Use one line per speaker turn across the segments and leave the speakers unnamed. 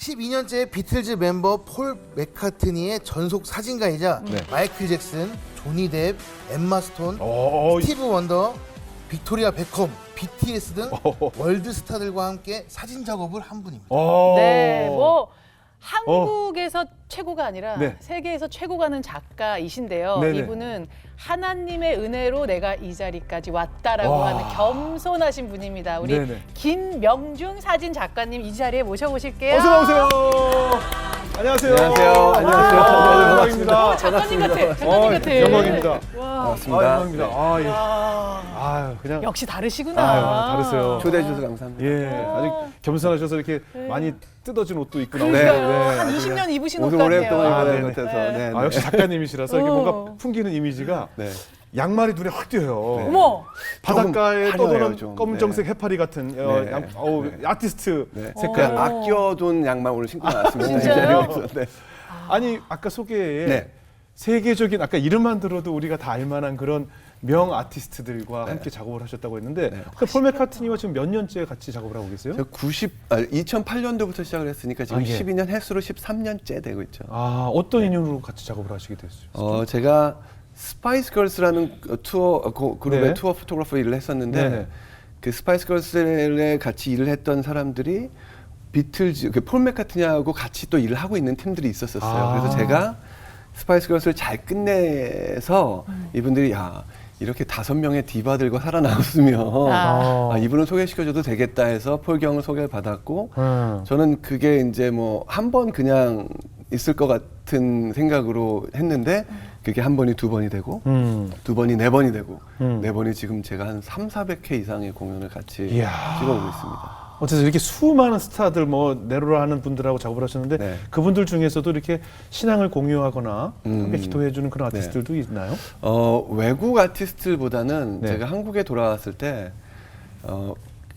12년째 비틀즈 멤버 폴 맥카트니의 전속 사진가이자 마이클 잭슨, 조니 뎁, 엠마 스톤, 스티브 원더, 빅토리아 베컴, BTS 등 월드 스타들과 함께 사진 작업을 한 분입니다.
네, 뭐 한국에서 최고가 아니라
네.
세계에서 최고가는 작가이신데요.
네네.
이분은 하나님의 은혜로 내가 이 자리까지 왔다라고
와.
하는 겸손하신 분입니다. 우리
네네.
김명중 사진 작가님 이 자리에 모셔보실게요.
어서 나오세요. 안녕하세요.
안녕하세요. 안녕하세요.
반갑습니다.
작가님 같아. 작가님 같아.
영광입니다.
와,
반갑습니다.
영광입니다. 아, 예.
와,
아유, 그냥
역시 다르시구나.
아유, 다르세요.
초대해 주셔서 감사합니다.
예, 아주 겸손하셔서 이렇게 많이 뜯어진 옷도 입고
그러니까요.
나오시는데
한 20년 입으신 옷
옷을
같네요.
오랫동안 입어야
네네.
될 것 같아서. 네.
아, 역시 작가님이시라서 이게
어.
뭔가 풍기는 이미지가
네.
양말이 눈에 확 띄어요.
어머,
바닷가에
조금
떠도는
화려해요, 좀.
검정색 해파리 같은
네.
아티스트
네.
색깔.
그냥 아껴둔 양말 오늘 신고 나왔습니다.
진짜요?
이 자리에서. 네.
아니 아까 소개에
네.
세계적인 아까 이름만 들어도 우리가 다 알만한 그런 명 아티스트들과 함께 작업을 하셨다고 했는데 폴 맥카트니와 지금 몇 년째 같이 작업을 하고 계세요?
저 2008년도부터 시작을 했으니까 지금
아, 예.
12년 횟수로 13년째 되고 있죠.
아 어떤 인연으로 같이 작업을 하시게 됐어요?
제가 스파이스 걸스라는 그룹의
네.
투어 포토그래퍼 일을 했었는데
네네.
그 스파이스 걸스에 같이 일을 했던 사람들이 비틀즈, 폴 맥카트니하고 같이 또 일을 하고 있는 팀들이 있었어요.
아.
그래서 제가 스파이스 걸스를 잘 끝내서 이분들이 야 이렇게 5명의 디바들과 살아남았으면 이분을 소개시켜줘도 되겠다 해서 폴경을 소개를 받았고 저는 그게 이제 뭐 한 번 그냥 있을 것 같은 생각으로 했는데 그게 한 번이 2번이 되고 2번이 4번이 되고 4번이 지금 제가 한 300~400회 이상의 공연을 같이
이야.
찍어오고 있습니다.
어쨌든 이렇게 수많은 스타들 뭐 네로라 하는 분들하고 작업을 하셨는데
네.
그분들 중에서도 이렇게 신앙을 공유하거나 함께
음.
기도해주는 그런 아티스트들도 있나요?
외국 아티스트보다는
네.
제가 한국에 돌아왔을 때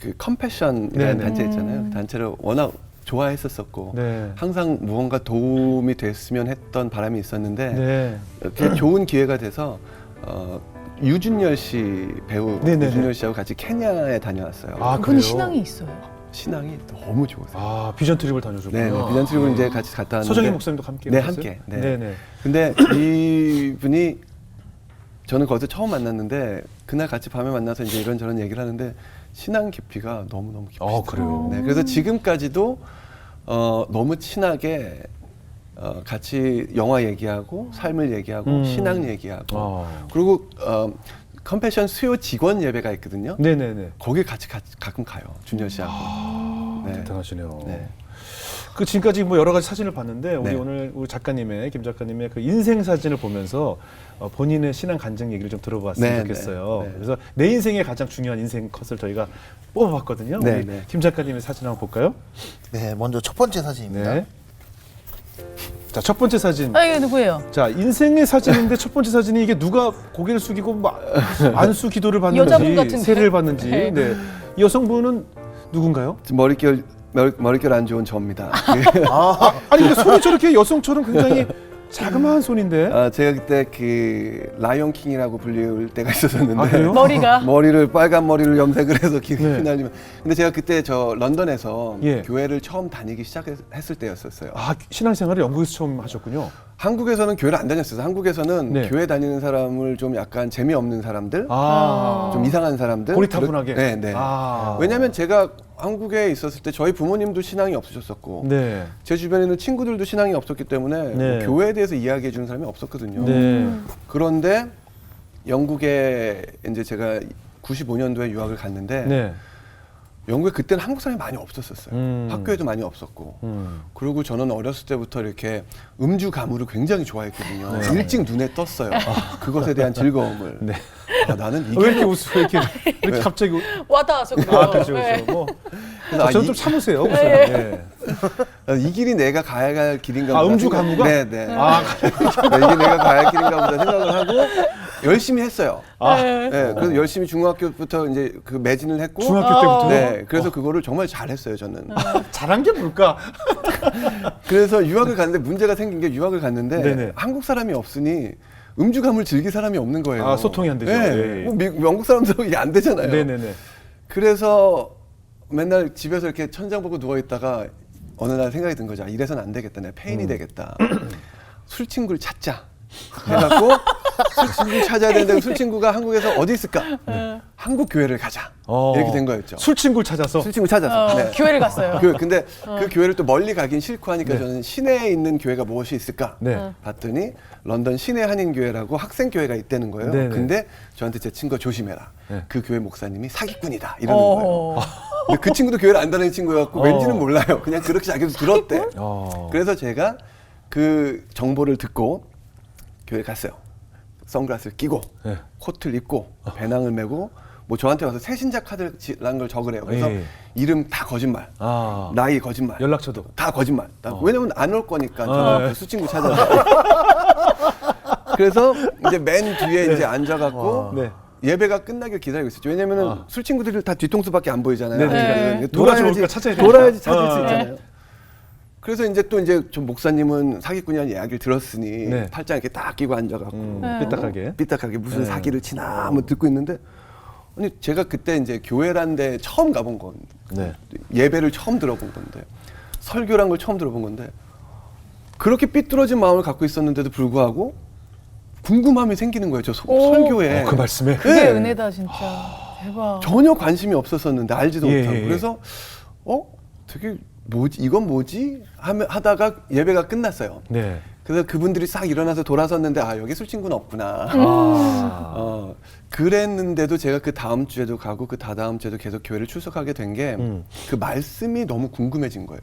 그 컴패션이라는
네네.
단체 있잖아요. 그 단체를 워낙 좋아했었었고
네.
항상 무언가 도움이 됐으면 했던 바람이 있었는데
네.
이렇게 좋은 기회가 돼서 유준열 씨 배우
네네네.
유준열 씨하고 같이 케냐에 다녀왔어요.
아,
그분이
그래요?
신앙이 있어요.
신앙이 너무 좋았어요.
아 비전 트립을 다녀오셨군요.
네, 비전 트립을 이제 같이 갔다 왔는데
서정희 목사님도 함께
네,
가셨어요?
함께. 네.
네네.
근데 이분이 저는 거기서 처음 만났는데 그날 같이 밤에 만나서 이제 이런저런 얘기를 하는데 신앙 깊이가 너무너무 깊으시더라고요.
그래요?
네, 그래서 지금까지도 너무 친하게 같이 영화 얘기하고 삶을 얘기하고 신앙 얘기하고 그리고 컴패션 수요 직원 예배가 있거든요.
네네네.
거기 같이 가끔 가요. 준열 씨하고. 네.
대단하시네요.
네.
그 지금까지 뭐 여러 가지 사진을 봤는데 우리
네.
오늘 우리 작가님의 김 작가님의 그 인생 사진을 보면서 본인의 신앙 간증 얘기를 좀 들어봤으면
네,
좋겠어요.
네.
그래서 내 인생의 가장 중요한 인생 컷을 저희가 뽑아봤거든요.
네,
우리
네.
김 작가님의 사진 한번 볼까요?
네, 먼저 첫 번째 사진입니다.
네. 자, 첫 번째 사진.
아, 이게 누구예요?
자, 인생의 사진인데 첫 번째 사진이 이게 누가 고개를 숙이고 막 안수 기도를
여자분
받는지
같은데?
세례를 받는지.
네.
네. 이 여성분은 누군가요?
머릿결 안 좋은 저입니다.
아니 근데 손이 저렇게 여성처럼 굉장히 자그마한 손인데.
제가 그때 그 라이온 킹이라고 불릴 때가 있었었는데
아, 그래요?
머리가
머리를 빨간 머리를 염색을 해서 긴
네.
휘날리면 근데 제가 그때 저 런던에서
예.
교회를 처음 다니기 시작했을 때였었어요.
아, 신앙생활을 영국에서 처음 하셨군요.
한국에서는 교회를 안 다녔어요. 한국에서는
네.
교회 다니는 사람을 좀 약간 재미없는 사람들,
아.
좀 이상한 사람들,
고리타분하게.
네, 네.
아.
왜냐하면 제가 한국에 있었을 때 저희 부모님도 신앙이 없으셨었고
네.
제 주변에는 친구들도 신앙이 없었기 때문에
네.
뭐 교회에 대해서 이야기해 주는 사람이 없었거든요.
네.
그런데 영국에 이제 제가 95년도에 유학을 갔는데
네.
영국에 그때는 한국 사람이 많이 없었어요. 학교에도 많이 없었고.
음.
그리고 저는 어렸을 때부터 이렇게 음주 가무를 굉장히 좋아했거든요.
네.
일찍 눈에 떴어요. 그것에 대한 즐거움을.
네.
나는 이게
왜 이렇게 웃으세요? 이렇게 갑자기
와닿아서 그래요.
아, 그렇죠.
네.
그렇죠. 뭐
그래서
저는 좀 참으세요. 우선. 네.
이 길이 내가 가야 할 길인가
아,
보다.
음주 가무가?
네, 네.
아,
이게 내가 가야 할 길인가 보다 생각을 하고 열심히 했어요.
아.
네, 그래서 열심히 중학교부터 이제 그 매진을 했고
중학교 때부터.
네, 그래서 그거를 정말 잘했어요, 저는.
잘한 게 뭘까?
그래서 유학을 갔는데 문제가 생긴 게 유학을 갔는데
네네.
한국 사람이 없으니 음주감을 즐길 사람이 없는 거예요.
아, 소통이 안 되죠.
네.
예, 예.
뭐 영국 사람들하고 이게 안 되잖아요.
네네네.
그래서 맨날 집에서 이렇게 천장 보고 누워 있다가 어느 날 생각이 든 거죠. 이래서는 안 되겠다. 내가 페인이 되겠다. 술 친구를 찾자. 해갖고 술 친구 찾아야 되는데 술 친구가 한국에서 어디 있을까? 한국 교회를 가자. 이렇게 된 거였죠.
술 친구를 찾아서.
술 친구 찾아서. 네.
교회를 갔어요.
근데 그 교회를 또 멀리 가긴 싫고 하니까
네.
저는 시내에 있는 교회가 무엇이 있을까?
네.
봤더니 런던 시내 한인교회라고 학생교회가 있다는 거예요.
네네.
근데 저한테 제 친구가 조심해라.
네.
그 교회 목사님이 사기꾼이다. 이러는 거예요. 근데 그 친구도 교회를 안 다니는 친구여갖고 왠지는 몰라요. 그냥 그렇게 자기도 들었대. 그래서 제가 그 정보를 듣고 교회 갔어요. 선글라스를 끼고
네.
코트를 입고 배낭을 메고 뭐 저한테 와서 새신자 카드라는 걸 적으래요. 그래서
예.
이름 다 거짓말, 나이 거짓말,
연락처도.
다 거짓말. 왜냐면 안 올 거니까 저는 그 수친구 찾아서. 그래서 이제 맨 뒤에 이제 앉아갖고
네.
예배가 끝나길 기다리고 있었죠. 왜냐면은 술 친구들이 다 뒤통수밖에 안 보이잖아요.
네.
돌아야지,
누가 좋을까 찾아야 되니까.
돌아야지 찾을 수
네.
있잖아요. 그래서 이제 또 이제 좀 목사님은 사기꾼이라는 이야기를 들었으니
네.
팔짱 이렇게 딱 끼고 앉아갖고
삐딱하게.
삐딱하게 무슨
네.
사기를 치나 한번 듣고 있는데 아니 제가 그때 이제 교회란 데 처음 가본 건
네.
예배를 처음 들어본 건데 설교란 걸 처음 들어본 건데 그렇게 삐뚤어진 마음을 갖고 있었는데도 불구하고 궁금함이 생기는 거예요. 저 설교에.
그 말씀에.
그게
네.
은혜다 진짜. 대박.
전혀 관심이 없었었는데 알지도
예,
못하고
예.
그래서 되게 뭐지 이건 뭐지 하다가 예배가 끝났어요.
네.
그래서 그분들이 싹 일어나서 돌아섰는데 여기 술 친구는 없구나. 그랬는데도 제가 그 다음 주에도 가고 그 다다음 주에도 계속 교회를 출석하게 된 게 그 말씀이 너무 궁금해진 거예요.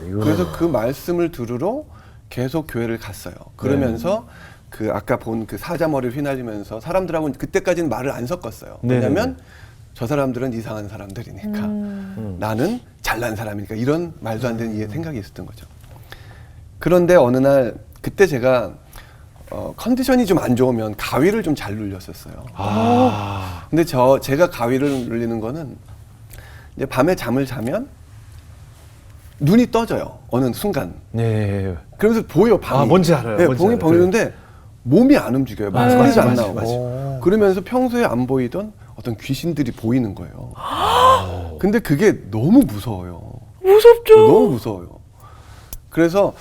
그래서 그 말씀을 들으러 계속 교회를 갔어요. 그러면서 그 아까 본 그 사자머리를 휘날리면서 사람들하고 그때까지는 말을 안 섞었어요. 왜냐면 저 사람들은 이상한 사람들이니까 나는 잘난 사람이니까 이런 말도 안 되는 생각이 있었던 거죠. 그런데 어느 날 그때 제가 컨디션이 좀 안 좋으면 가위를 좀 잘 눌렸었어요. 근데 제가 가위를 눌리는 거는 이제 밤에 잠을 자면 눈이 떠져요. 어느 순간.
네.
그러면서 보여 밤이.
뭔지 알아요.
네,
뭔지
봉이
알아요.
보이는데 몸이 안 움직여요.
맞아,
소리도 안
맞아,
나오고.
맞아.
그러면서 평소에 안 보이던 어떤 귀신들이 보이는 거예요. 근데 그게 너무 무서워요.
무섭죠.
너무 무서워요. 그래서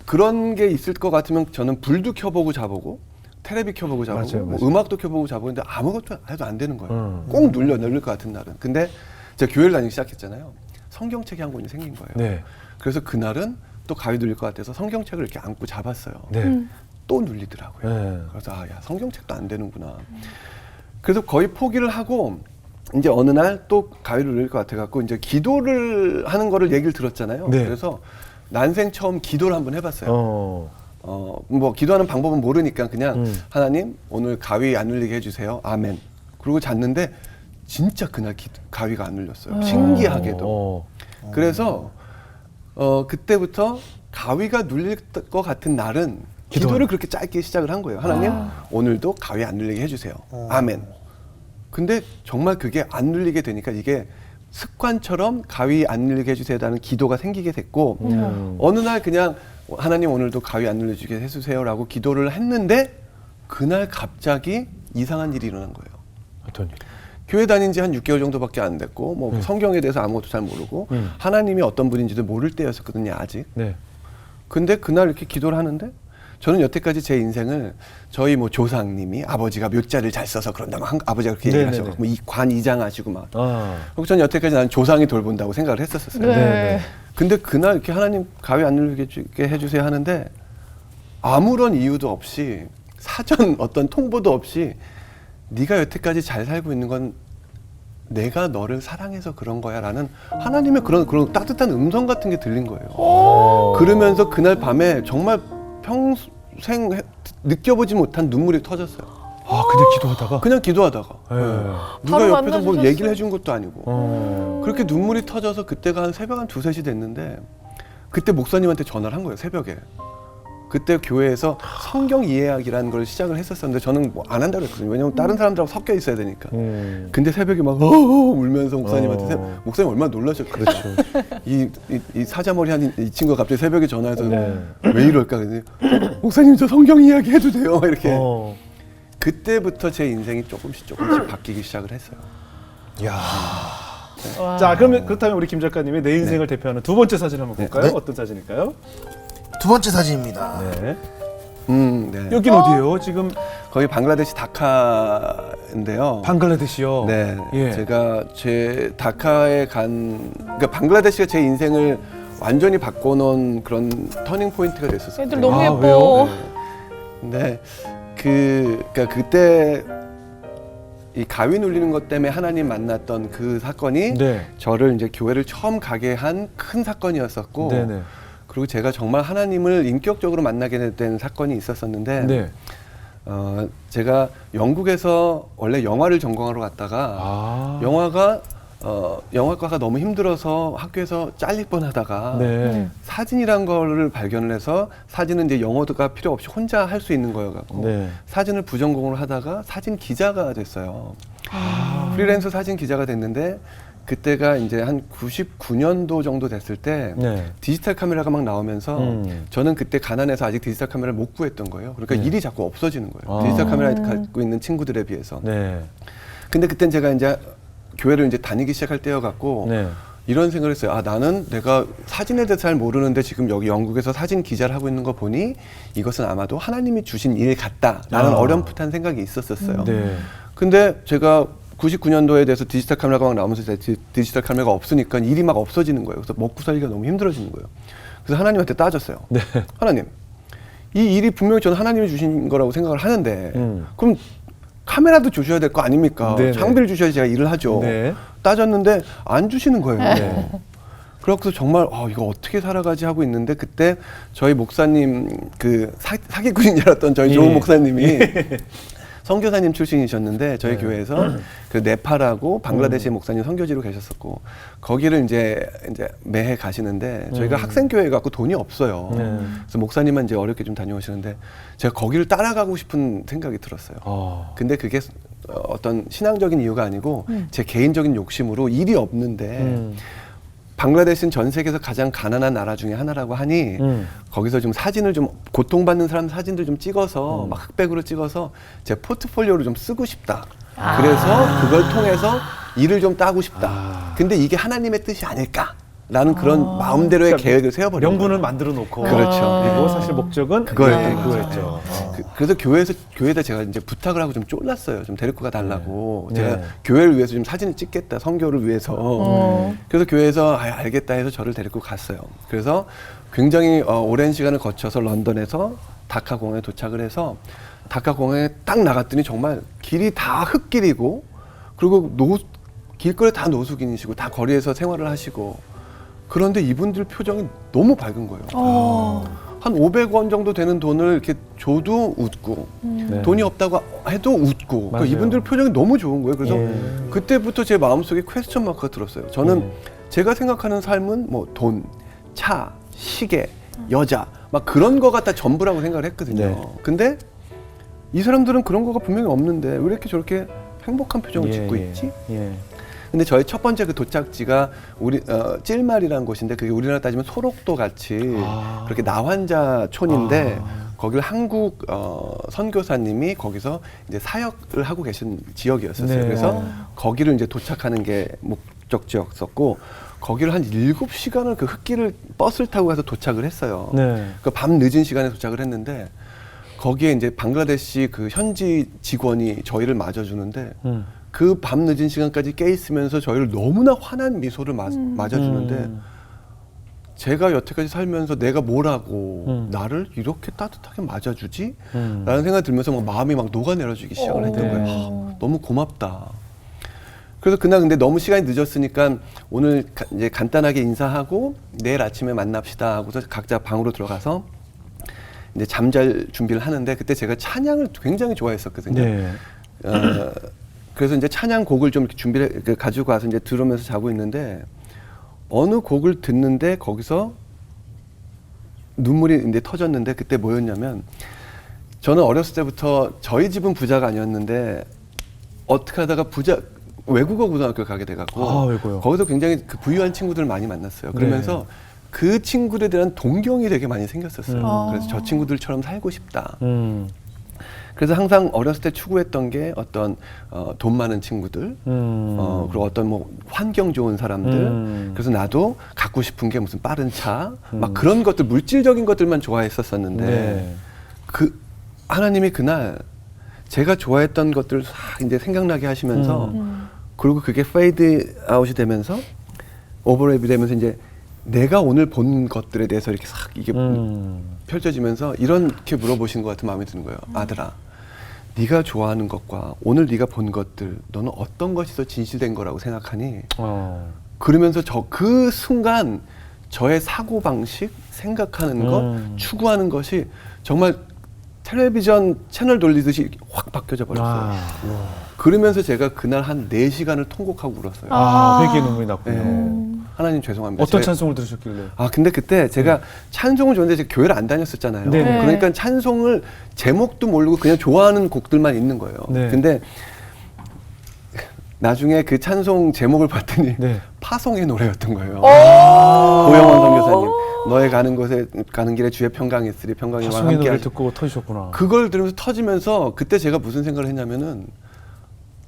그런 게 있을 것 같으면 저는 불도 켜보고 자보고 테레비 켜보고 자보고
맞아요,
뭐
맞아요.
음악도 켜보고 자보는데 아무것도 해도 안 되는 거예요. 꼭 눌릴 것 같은 날은. 근데 제가 교회를 다니기 시작했잖아요. 성경책이 한 권이 생긴 거예요.
네.
그래서 그날은 또 가위 눌릴 것 같아서 성경책을 이렇게 안고 잡았어요.
네.
또 눌리더라고요.
네.
그래서 야 성경책도 안 되는구나. 그래서 거의 포기를 하고 이제 어느 날 또 가위를 눌릴 것 같아갖고 이제 기도를 하는 거를 얘기를 들었잖아요.
네.
그래서 난생 처음 기도를 한번 해봤어요. 뭐 기도하는 방법은 모르니까 그냥 하나님 오늘 가위 안 눌리게 해주세요. 아멘. 그리고 잤는데 진짜 그날 가위가 안 눌렸어요. 신기하게도. 그래서 그때부터 가위가 눌릴 것 같은 날은 기도를 그렇게 짧게 시작을 한 거예요. 하나님 오늘도 가위 안 눌리게 해주세요. 아멘. 근데 정말 그게 안 눌리게 되니까 이게 습관처럼 가위 안 눌리게 해주세요라는 기도가 생기게 됐고 어느 날 그냥 하나님 오늘도 가위 안 눌려주게 해주세요라고 기도를 했는데 그날 갑자기 이상한 일이 일어난 거예요.
어떤 일?
교회 다닌 지 한 6개월 정도밖에 안 됐고 뭐 성경에 대해서 아무것도 잘 모르고 하나님이 어떤 분인지도 모를 때였었거든요 아직.
네.
근데 그날 이렇게 기도를 하는데 저는 여태까지 제 인생을 저희 뭐 조상님이 아버지가 묘자를 잘 써서 그런다 막 아버지가 그렇게 얘기하셔서 뭐 관 이장하시고 막 그리고 저는 여태까지 나는 조상이 돌본다고 생각을 했었어요.
네.
근데 그날 이렇게 하나님 가위 안 눌리게 해주세요 하는데 아무런 이유도 없이 사전 어떤 통보도 없이 네가 여태까지 잘 살고 있는 건 내가 너를 사랑해서 그런 거야 라는 하나님의 그런 따뜻한 음성 같은 게 들린 거예요. 그러면서 그날 밤에 정말 평생 느껴보지 못한 눈물이 터졌어요.
그냥 기도하다가?
그냥 기도하다가. 누가
바로
옆에서 뭘
만나주셨어요.
얘기를 해준 것도 아니고. 그렇게 눈물이 터져서 그때가 한 새벽 한 2, 3시 됐는데 그때 목사님한테 전화를 한 거예요, 새벽에. 그때 교회에서 성경 이해하기라는 걸 시작을 했었었는데 저는 뭐 안 한다고 했거든요. 왜냐면 다른 사람들하고 섞여 있어야 되니까. 근데 새벽에 막 울면서 목사님한테 목사님 얼마나 놀라셨겠어요. 그렇죠. 이 사자머리 한 이 친구가 갑자기 새벽에 전화해서 왜 이럴까 그랬더니 목사님 저 성경 이야기 해도 돼요 이렇게. 그때부터 제 인생이 조금씩 바뀌기 시작을 했어요.
야.
와.
자, 그러면 그렇다면 우리 김 작가님의 내 인생을 대표하는 두 번째 사진 한번 볼까요?
네.
어떤 사진일까요?
두 번째 사진입니다.
네.
네.
여긴 어디예요? 지금
거기 방글라데시 다카인데요.
방글라데시요.
네,
예.
제가 제 다카에 그러니까 방글라데시가 제 인생을 완전히 바꿔놓은 그런 터닝 포인트가 됐었어요.
애들 너무
아,
예뻐.
왜요?
근데 그러니까 그때 이 가위 눌리는 것 때문에 하나님 만났던 그 사건이
네.
저를 이제 교회를 처음 가게 한 큰 사건이었었고,
네네.
그리고 제가 정말 하나님을 인격적으로 만나게 된 사건이 있었었는데,
네.
제가 영국에서 원래 영화를 전공하러 갔다가
아.
영화과가 너무 힘들어서 학교에서 잘릴 뻔하다가
네.
사진이란 거를 발견을 해서 사진은 이제 영어가 필요 없이 혼자 할 수 있는 거여갖고
네.
사진을 부전공으로 하다가 사진 기자가 됐어요.
아.
프리랜서 사진 기자가 됐는데 그때가 이제 한 99년도 정도 됐을 때
네.
디지털 카메라가 막 나오면서 저는 그때 가난해서 아직 디지털 카메라를 못 구했던 거예요. 그러니까
네.
일이 자꾸 없어지는 거예요.
아.
디지털 카메라 갖고 있는 친구들에 비해서.
네.
근데 그땐 제가 이제 교회를 이제 다니기 시작할 때여갖고
네.
이런 생각을 했어요. 아, 나는 내가 사진에 대해서 잘 모르는데 지금 여기 영국에서 사진 기자를 하고 있는 거 보니 이것은 아마도 하나님이 주신 일 같다라는
아.
어렴풋한 생각이 있었었어요.
네.
근데 제가 99년도에 대해서 디지털 카메라가 막 나오면서 디지털 카메라가 없으니까 일이 막 없어지는 거예요. 그래서 먹고 살기가 너무 힘들어지는 거예요. 그래서 하나님한테 따졌어요.
네.
하나님, 이 일이 분명히 저는 하나님이 주신 거라고 생각을 하는데 그럼 카메라도 주셔야 될 거 아닙니까?
네네.
장비를 주셔야지 제가 일을 하죠.
네.
따졌는데 안 주시는 거예요.
네.
그래서 정말 이거 어떻게 살아가지 하고 있는데 그때 저희 목사님 그 사기꾼인 줄 알았던 저희
예.
조은 목사님이 선교사님 출신이셨는데 저희
네.
교회에서 그 네팔하고 방글라데시 목사님 선교지로 계셨었고 거기를 이제 매해 가시는데 저희가 학생 교회 갖고 돈이 없어요. 그래서 목사님은 이제 어렵게 좀 다녀오시는데 제가 거기를 따라가고 싶은 생각이 들었어요. 근데 그게 어떤 신앙적인 이유가 아니고 제 개인적인 욕심으로 일이 없는데 방글라데시는 전 세계에서 가장 가난한 나라 중에 하나라고 하니 거기서 좀 사진을 좀 고통받는 사람 사진들 좀 찍어서 막 흑백으로 찍어서 제 포트폴리오를 좀 쓰고 싶다. 그래서 그걸 통해서 일을 좀 따고 싶다. 근데 이게 하나님의 뜻이 아닐까라는 그런 마음대로의
그러니까
계획을 세워버린 거예요.
명분을 만들어 놓고.
그렇죠.
그리고 사실 목적은
그거였던
그거였죠.
그래서 교회에다 제가 이제 부탁을 하고 좀 쫄랐어요. 좀 데리고 가달라고.
네.
제가
네.
교회를 위해서 좀 사진을 찍겠다. 선교를 위해서. 그래서 교회에서 알겠다 해서 저를 데리고 갔어요. 그래서 굉장히 오랜 시간을 거쳐서 런던에서 다카 공항에 도착을 해서 다카 공항에 딱 나갔더니 정말 길이 다 흙길이고 그리고 길거리에 다 노숙인이시고 다 거리에서 생활을 하시고 그런데 이분들 표정이 너무 밝은 거예요. 한 500원 정도 되는 돈을 이렇게 줘도 웃고
네.
돈이 없다고 해도 웃고 그러니까
맞아요.
이분들 표정이 너무 좋은 거예요. 그래서
예.
그때부터 제 마음속에 퀘스천 마크가 들었어요. 저는 제가 생각하는 삶은 뭐 돈, 차, 시계, 여자 막 그런 거가 다 전부라고 생각을 했거든요.
네.
근데 이 사람들은 그런 거가 분명히 없는데 왜 이렇게 저렇게 행복한 표정을 짓고 있지?
예.
근데 저의 첫 번째 그 도착지가 찔말이라는 곳인데 그게 우리나라 따지면 소록도 같이 그렇게 나환자촌인데 거기를 한국 선교사님이 거기서 이제 사역을 하고 계신 지역이었었어요.
네.
그래서 거기를 이제 도착하는 게 목적지였었고 거기를 한 7시간을 그 흙길을 버스를 타고 가서 도착을 했어요.
네.
그 밤 늦은 시간에 도착을 했는데 거기에 이제 방글라데시 그 현지 직원이 저희를 맞아주는데 그 밤 늦은 시간까지 깨 있으면서 저희를 너무나 환한 미소를 맞아주는데 제가 여태까지 살면서 내가 뭐라고 나를 이렇게 따뜻하게 맞아주지? 라는 생각이 들면서 막 마음이 막 녹아내려지기 시작을 했던 거예요. 너무 고맙다. 그래서 그날 근데 너무 시간이 늦었으니까 오늘 이제 간단하게 인사하고 내일 아침에 만납시다 하고서 각자 방으로 들어가서 이제 잠잘 준비를 하는데 그때 제가 찬양을 굉장히 좋아했었거든요.
네.
그래서 이제 찬양 곡을 좀 이렇게 준비를 가지고 와서 이제 들으면서 자고 있는데 어느 곡을 듣는데 거기서 눈물이 이제 터졌는데 그때 뭐였냐면 저는 어렸을 때부터 저희 집은 부자가 아니었는데 어떻게 하다가 외국어 고등학교 가게 돼갖고
외고요.
거기서 굉장히 그 부유한 친구들을 많이 만났어요. 그러면서 그 친구들에 대한 동경이 되게 많이 생겼었어요. 그래서 저 친구들처럼 살고 싶다. 그래서 항상 어렸을 때 추구했던 게 어떤 돈 많은 친구들, 그리고 어떤 뭐 환경 좋은 사람들. 그래서 나도 갖고 싶은 게 무슨 빠른 차, 막 그런 것들, 물질적인 것들만 좋아했었었는데
네.
그 하나님이 그날 제가 좋아했던 것들을 싹 이제 생각나게 하시면서 그리고 그게 페이드 아웃이 되면서 오버랩이 되면서 이제 내가 오늘 본 것들에 대해서 이렇게 싹 이게 펼쳐지면서 이렇게 물어보신 것 같은 마음이 드는 거예요. 아들아, 네가 좋아하는 것과 오늘 네가 본 것들, 너는 어떤 것이 더 진실된 거라고 생각하니? 그러면서 그 순간 저의 사고 방식, 생각하는 것, 추구하는 것이 정말 텔레비전 채널 돌리듯이 확 바뀌어져 버렸어요. 그러면서 제가 그날 한 4시간을 통곡하고 울었어요.
회개의 눈물이 났군요.
네. 하나님 죄송합니다.
어떤 찬송을 들으셨길래?
근데 그때 제가 찬송을 좋아하는데 제가 교회를 안 다녔었잖아요.
네.
그러니까 찬송을 제목도 모르고 그냥 좋아하는 곡들만 있는 거예요.
네.
근데 나중에 그 찬송 제목을 봤더니
네.
파송의 노래였던 거예요. 고영원 선교사님, 너의 가는 곳에 가는 길에 주의 평강이 있으리 평강이 와
파송의
함께
노래를
하시.
듣고 터지셨구나.
그걸 들으면서 터지면서 그때 제가 무슨 생각을 했냐면은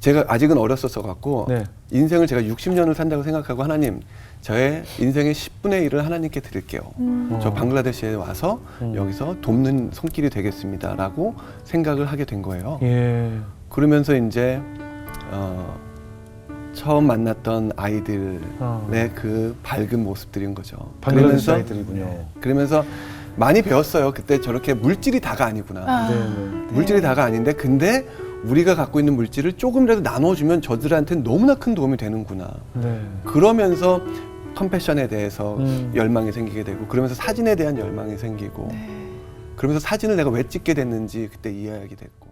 제가 아직은 어렸었어 갖고
네.
인생을 제가 60년을 산다고 생각하고 하나님 저의 인생의 10분의 1을 하나님께 드릴게요. 저 방글라데시에 와서 여기서 돕는 손길이 되겠습니다라고 생각을 하게 된 거예요.
예.
그러면서 이제 처음 만났던 아이들의 그 밝은 모습들인 거죠.
방글라데시 아이들이군요.
그러면서 많이 배웠어요. 그때 저렇게 물질이 다가 아니구나.
네.
물질이 다가 아닌데 근데 우리가 갖고 있는 물질을 조금이라도 나눠주면 저들한테는 너무나 큰 도움이 되는구나.
네.
그러면서 컴패션에 대해서 열망이 생기게 되고 그러면서 사진에 대한 열망이 생기고 그러면서 사진을 내가 왜 찍게 됐는지 그때 이해하게 됐고